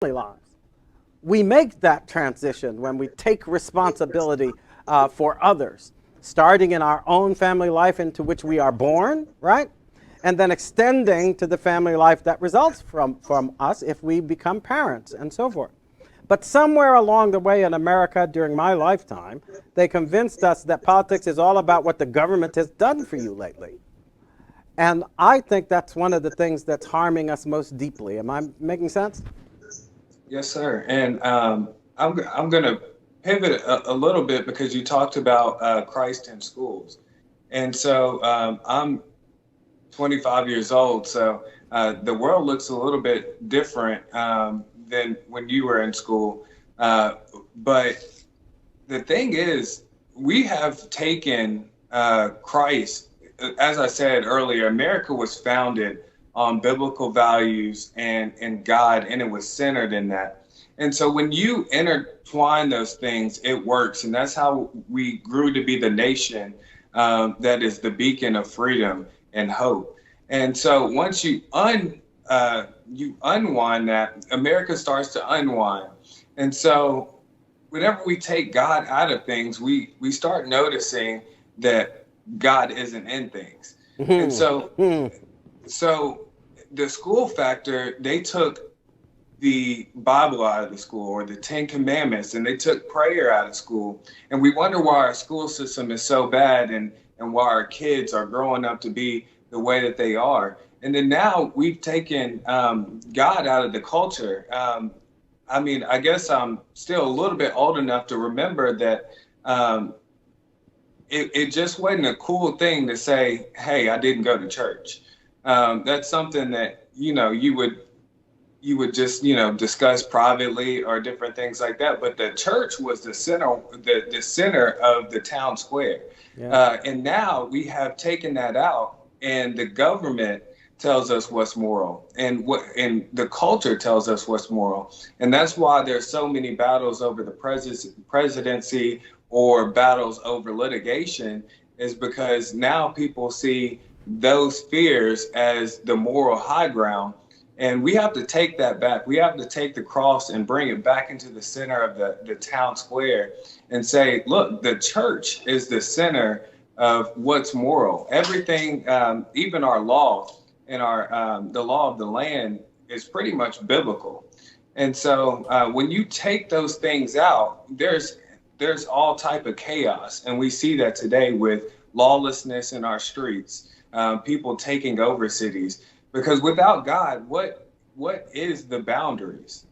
lives. We make that transition when we take responsibility for others, starting in our own family life into which we are born, right? And then extending to the family life that results from us if we become parents and so forth. But somewhere along the way in America during my lifetime, they convinced us that politics is all about what the government has done for you lately. And I think that's one of the things that's harming us most deeply. Am I making sense? Yes, sir. And I'm going to pivot a little bit because you talked about Christ in schools. And so I'm 25 years old, so the world looks a little bit different than when you were in school. Uh, but the thing is, we have taken Christ, as I said earlier, America was founded on biblical values and God, and it was centered in that. And so when you intertwine those things, it works. And that's how we grew to be the nation that is the beacon of freedom and hope. And so once you unwind that, America starts to unwind. And so whenever we take God out of things, we start noticing that God isn't in things. And so the school factor, they took the Bible out of the school or the Ten Commandments, and they took prayer out of school. And we wonder why our school system is so bad, and why our kids are growing up to be the way that they are. And then now we've taken God out of the culture. I mean, I guess I'm still a little bit old enough to remember that um, it just wasn't a cool thing to say, "Hey, I didn't go to church." That's something that you would just discuss privately or different things like that. But the church was the center of the town square. Yeah. And now we have taken that out, and the government tells us what's moral, and the culture tells us what's moral. And that's why there's so many battles over the presidency or battles over litigation, is because now people see those fears as the moral high ground. And we have to take that back. We have to take the cross and bring it back into the center of the town square and say, look, the church is the center of what's moral. Everything, even our law and our the law of the land is pretty much biblical. And so when you take those things out, there's all type of chaos. And we see that today with lawlessness in our streets, people taking over cities. Because without God, what is the boundaries?